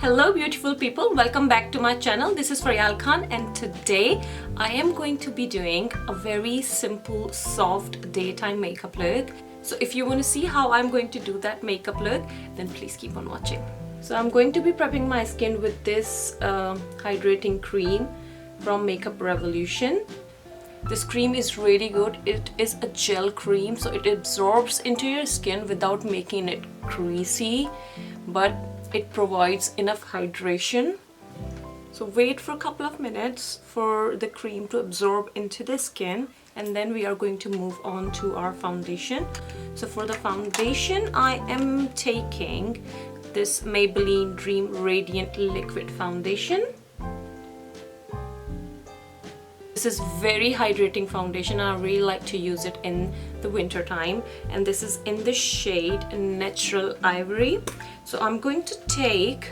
Hello beautiful people, welcome back to my channel. This is Loreal Khan and today I am going to be doing a very simple soft daytime makeup look. So if you want to see how I'm going to do that makeup look, then please keep on watching. So I'm going to be prepping my skin with this hydrating cream from Makeup Revolution. This cream is really good. It is a gel cream, so it absorbs into your skin without making it greasy, but it provides enough hydration. So wait for a couple of minutes for the cream to absorb into the skin, and then we are going to move on to our foundation. So for the foundation, I am taking this Maybelline Dream Radiant Liquid Foundation. This is very hydrating foundation. I really like to use it in the winter time, and this is in the shade Natural Ivory. So I'm going to take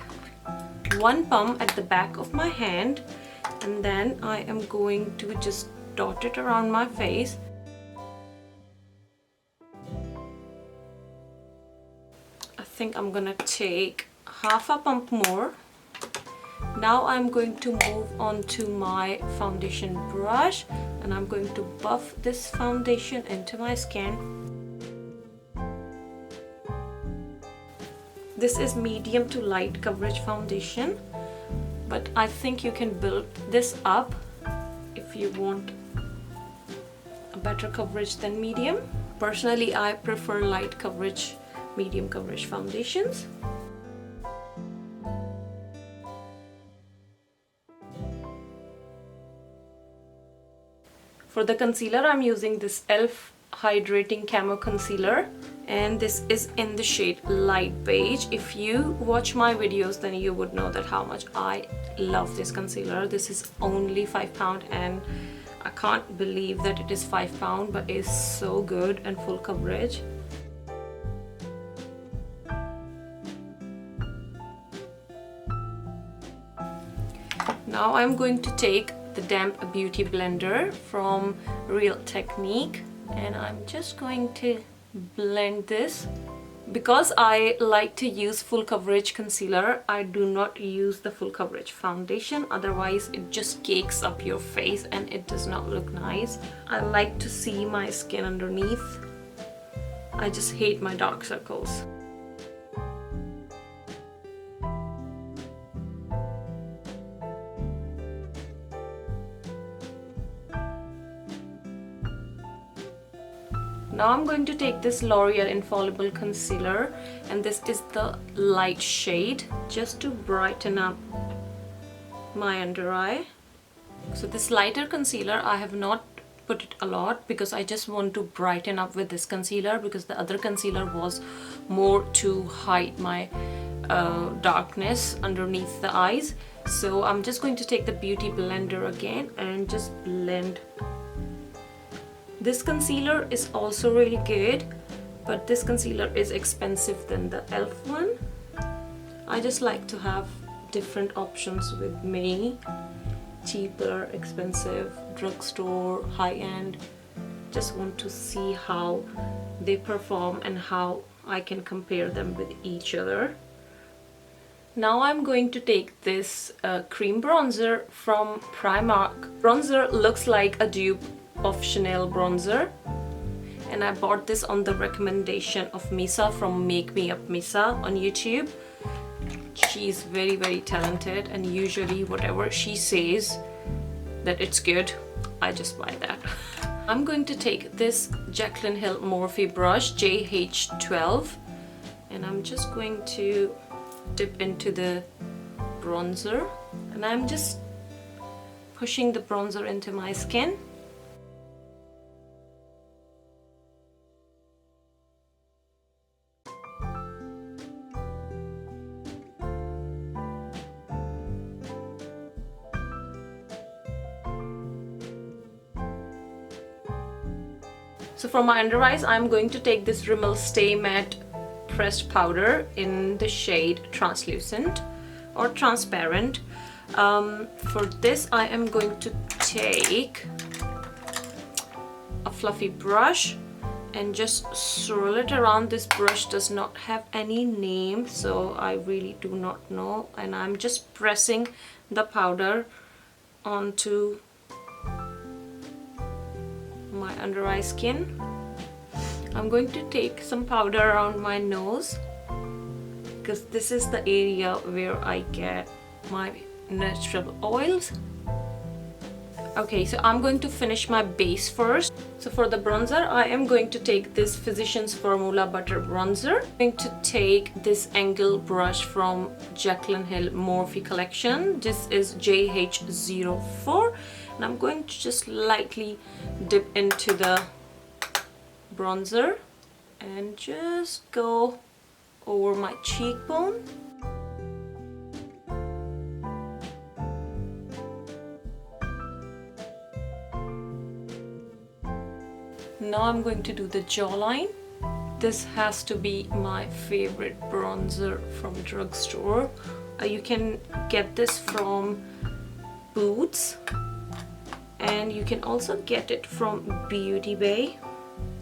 one pump at the back of my hand, and then I am going to just dot it around my face. I think I'm gonna take half a pump more. Now I'm going to move on to my foundation brush, and I'm going to buff this foundation into my skin. This is medium to light coverage foundation, but I think you can build this up if you want a better coverage than medium. Personally, I prefer light coverage, medium coverage foundations. For the concealer, I'm using this e.l.f. Hydrating Camo Concealer, and this is in the shade Light Beige. If you watch my videos, then you would know that how much I love this concealer. This is only £5, and I can't believe that it is £5, but it's so good and full coverage. Now I'm going to take the damp beauty blender from Real Technique, and I'm just going to blend this. Because I like to use full coverage concealer, I do not use the full coverage foundation, otherwise it just cakes up your face and it does not look nice. I like to see my skin underneath. I just hate my dark circles. Now I'm going to take this L'Oreal Infallible Concealer, and this is the light shade, just to brighten up my under eye. So this lighter concealer, I have not put it a lot because I just want to brighten up with this concealer, because the other concealer was more to hide my darkness underneath the eyes. So I'm just going to take the beauty blender again and just blend. This concealer is also really good, but this concealer is expensive than the e.l.f. one. I just like to have different options with me. Cheaper, expensive, drugstore, high-end. Just want to see how they perform and how I can compare them with each other. Now I'm going to take this cream bronzer from Primark. Bronzer looks like a dupe of Chanel bronzer, and I bought this on the recommendation of Misa from Make Me Up Misa on YouTube. She's very talented, and usually whatever she says that it's good, I just buy that. I'm going to take this Jaclyn Hill Morphe brush JH12, and I'm just going to dip into the bronzer, and I'm just pushing the bronzer into my skin. So for my under eyes, I'm going to take this Rimmel Stay Matte Pressed Powder in the shade Translucent or Transparent. For this, I am going to take a fluffy brush, and just swirl it around. This brush does not have any name, so I really do not know, and I'm just pressing the powder onto my under eye skin. I'm going to take some powder around my nose because this is the area where I get my natural oils. Okay, so I'm going to finish my base first. So for the bronzer, I am going to take this Physicians Formula Butter Bronzer. I'm going to take this angle brush from Jaclyn Hill Morphe collection. This is JH04. And I'm going to just lightly dip into the bronzer and just go over my cheekbone. Now I'm going to do the jawline. This has to be my favorite bronzer from drugstore. You can get this from Boots, and you can also get it from Beauty Bay.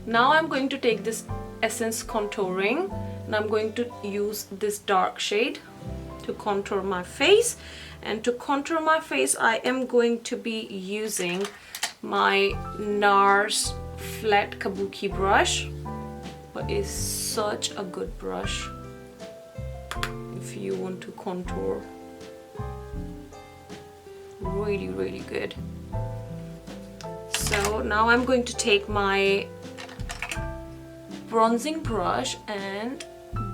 Now I'm going to take this Essence Contouring, and I'm going to use this dark shade to contour my face. And to contour my face, I am going to be using my NARS flat kabuki brush, but it's such a good brush if you want to contour. Really good. So now I'm going to take my bronzing brush and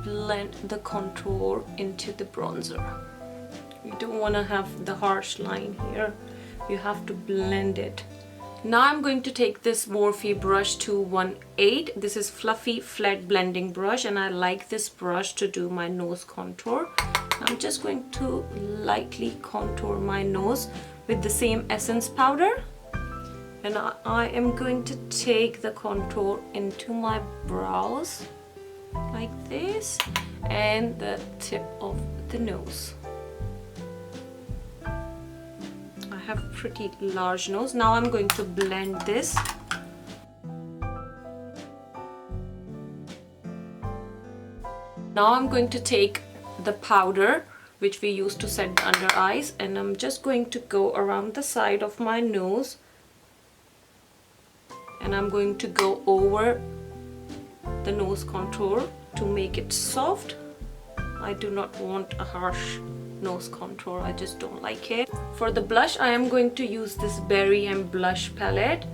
blend the contour into the bronzer. You don't want to have the harsh line here, you have to blend it. Now I'm going to take this Morphe brush 218. This is fluffy flat blending brush, and I like this brush to do my nose contour. I'm just going to lightly contour my nose with the same essence powder, and I am going to take the contour into my brows like this and the tip of the nose. I have pretty large nose. Now I'm going to blend this. Now I'm going to take the powder which we used to set the under eyes, and I'm just going to go around the side of my nose, and I'm going to go over the nose contour to make it soft. I do not want a harsh nose contour, I just don't like it. For the blush, I am going to use this Berry and Blush palette.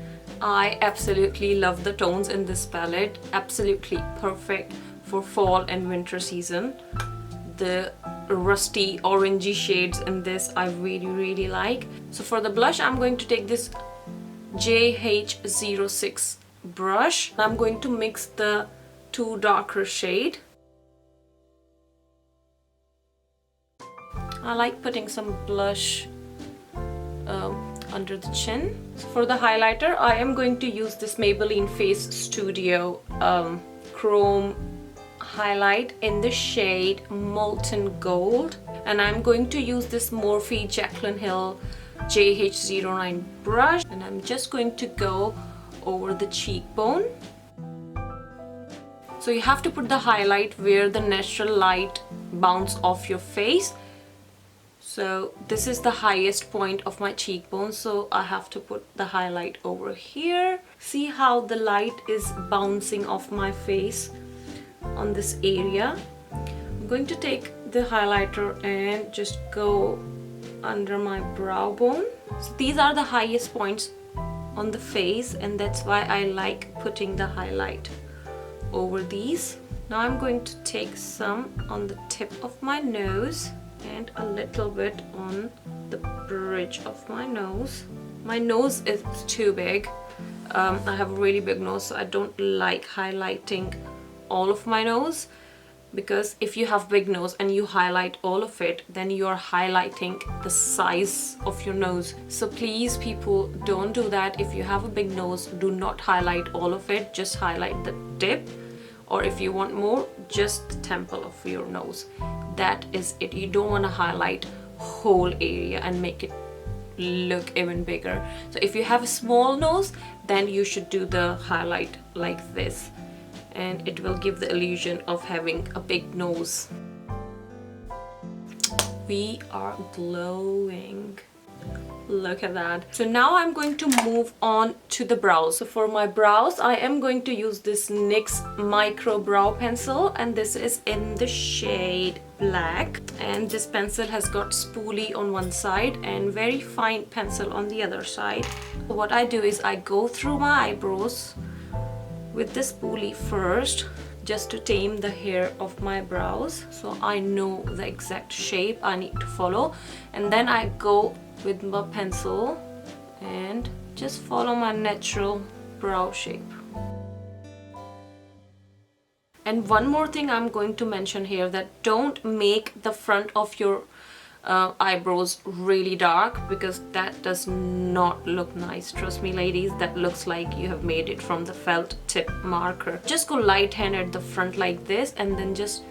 I absolutely love the tones in this palette, absolutely perfect for fall and winter season. The rusty orangey shades in this I really like. So for the blush, I'm going to take this JH06 brush. I'm going to mix the two darker shade. I like putting some blush under the chin. So for the highlighter, I am going to use this Maybelline Face Studio Chrome highlight in the shade Molten Gold, and I'm going to use this Morphe Jaclyn Hill JH09 brush, and I'm just going to go over the cheekbone. So you have to put the highlight where the natural light bounces off your face. So this is the highest point of my cheekbone, so I have to put the highlight over here. See how the light is bouncing off my face on this area. I'm going to take the highlighter and just go under my brow bone. So these are the highest points on the face, and that's why I like putting the highlight over these. Now I'm going to take some on the tip of my nose and a little bit on the bridge of my nose. My nose is too big. I have a really big nose, so I don't like highlighting all of my nose, because if you have big nose and you highlight all of it, then you are highlighting the size of your nose. So please people, don't do that. If you have a big nose, do not highlight all of it, just highlight the tip, or if you want more, just the temple of your nose. That is it. You don't want to highlight whole area and make it look even bigger. So if you have a small nose, then you should do the highlight like this. and it will give the illusion of having a big nose. We are glowing. Look at that. So now I'm going to move on to the brows. So for my brows, I am going to use this NYX micro brow pencil, and this is in the shade black, and this pencil has got spoolie on one side and very fine pencil on the other side. What I do is I go through my eyebrows with the spoolie first, just to tame the hair of my brows, so I know the exact shape I need to follow, and then I go with my pencil and just follow my natural brow shape. And one more thing I'm going to mention here, that don't make the front of your eyebrows really dark, because that does not look nice. Trust me ladies, that looks like you have made it from the felt tip marker. Just go light hand at the front like this, and then just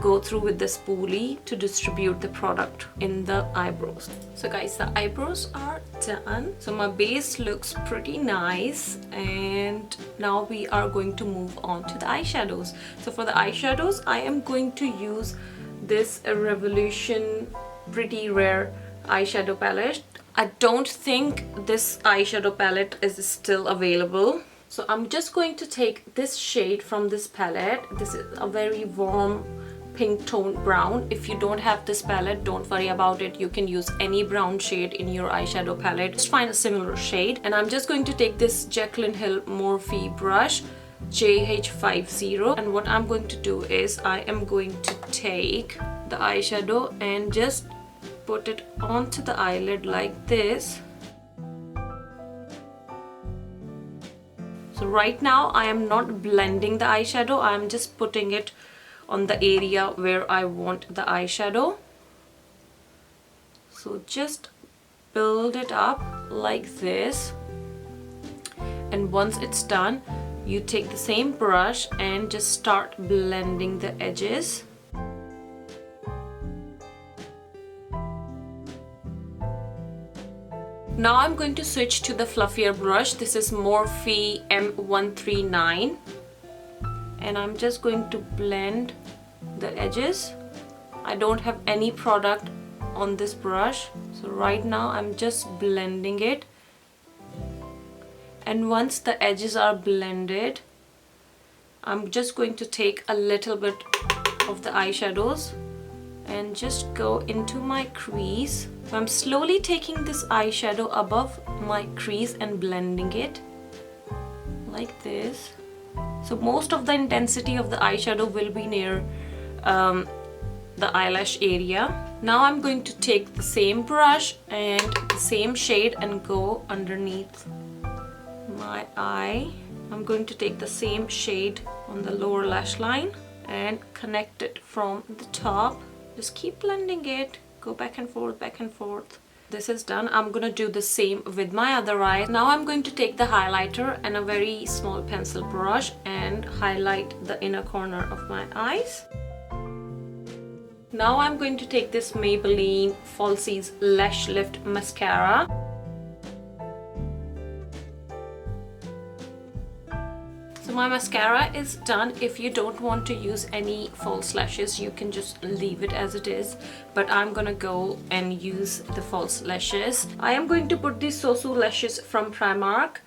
go through with the spoolie to distribute the product in the eyebrows. So guys, the eyebrows are done. So my base looks pretty nice, and now we are going to move on to the eyeshadows. So for the eyeshadows, I am going to use this Revolution Pretty Rare eyeshadow palette. I don't think this eyeshadow palette is still available. So I'm just going to take this shade from this palette. This is a very warm pink toned brown. If you don't have this palette, don't worry about it. You can use any brown shade in your eyeshadow palette. Just find a similar shade. And I'm just going to take this Jaclyn Hill Morphe brush, JH50, and what I'm going to do is I am going to take the eyeshadow and just put it onto the eyelid like this. So right now I am not blending the eyeshadow, I am just putting it on the area where I want the eyeshadow. So just build it up like this, and once it's done, you take the same brush and just start blending the edges. Now I'm going to switch to the fluffier brush. This is Morphe M139, and I'm just going to blend the edges. I don't have any product on this brush, so right now I'm just blending it. And once the edges are blended, I'm just going to take a little bit of the eyeshadows and just go into my crease. So I'm slowly taking this eyeshadow above my crease and blending it like this. So most of the intensity of the eyeshadow will be near the eyelash area. Now I'm going to take the same brush and the same shade and go underneath my eye. I'm going to take the same shade on the lower lash line and connect it from the top. Just keep blending it, go back and forth, back and forth. This is done. I'm gonna do the same with my other eye. Now I'm going to take the highlighter and a very small pencil brush and highlight the inner corner of my eyes. Now I'm going to take this Maybelline Falsies Lash Lift Mascara. So my mascara is done. If you don't want to use any false lashes, you can just leave it as it is. But I'm gonna go and use the false lashes. I am going to put these SOSU lashes from Primark.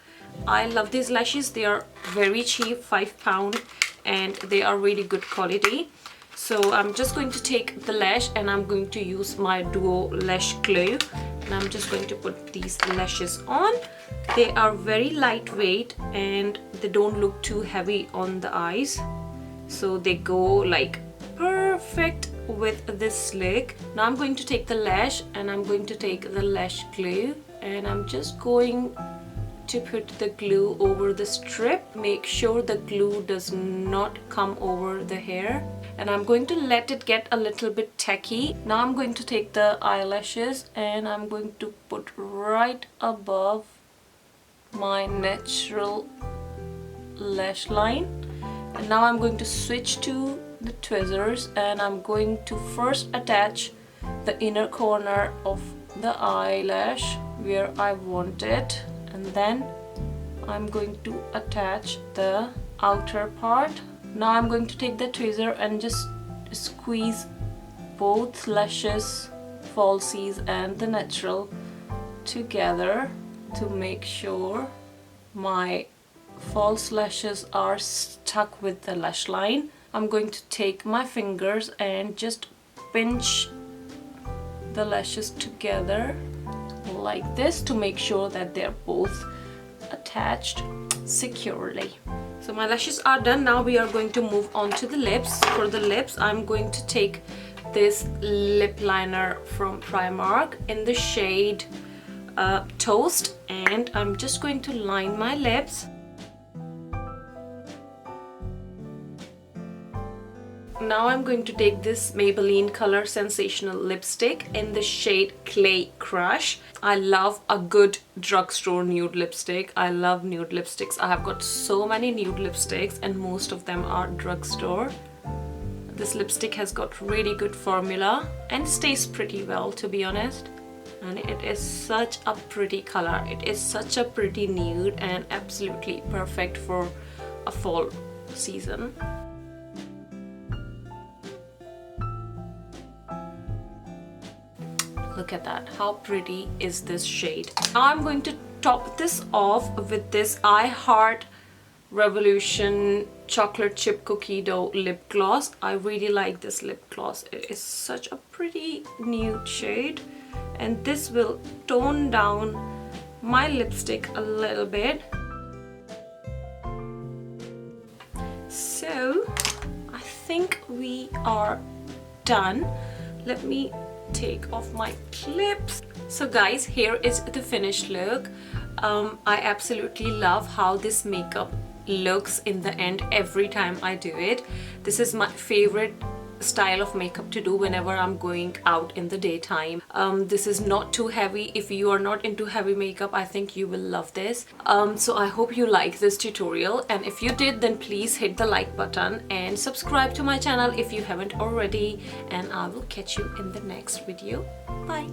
I love these lashes. They are very cheap, £5, and they are really good quality. So I'm just going to take the lash and I'm going to use my Duo Lash Glue. And I'm just going to put these lashes on. They are very lightweight and they don't look too heavy on the eyes. So they go like perfect with this slick. Now I'm going to take the lash and I'm going to take the lash glue. And I'm just going to put the glue over the strip. Make sure the glue does not come over the hair. And I'm going to let it get a little bit tacky. Now I'm going to take the eyelashes and I'm going to put right above my natural lash line. And now I'm going to switch to the tweezers and I'm going to first attach the inner corner of the eyelash where I want it, and then I'm going to attach the outer part. Now I'm going to take the tweezer and just squeeze both lashes, falsies and the natural together to make sure my false lashes are stuck with the lash line. I'm going to take my fingers and just pinch the lashes together like this to make sure that they're both attached securely. So my lashes are done. Now we are going to move on to the lips. For the lips, I'm going to take this lip liner from Primark in the shade Toast, and I'm just going to line my lips. Now I'm going to take this Maybelline color Sensational lipstick in the shade Clay Crush. I love a good drugstore nude lipstick. I love nude lipsticks. I have got so many nude lipsticks and most of them are drugstore. This lipstick has got really good formula and stays pretty well, to be honest. And it is such a pretty color. It is such a pretty nude and absolutely perfect for a fall season. Look at that, how pretty is this shade. Now I'm going to top this off with this I Heart Revolution chocolate chip cookie dough lip gloss. I really like this lip gloss. It is such a pretty nude shade, and this will tone down my lipstick a little bit. So I think we are done. Let me take off my clips. So guys, here is the finished look. I absolutely love how this makeup looks in the end every time I do it. This is my favorite style of makeup to do whenever I'm going out in the daytime. This is not too heavy. If you are not into heavy makeup, I think you will love this. So I hope you like this tutorial, and if you did, then please hit the like button and subscribe to my channel if you haven't already, and I will catch you in the next video. Bye.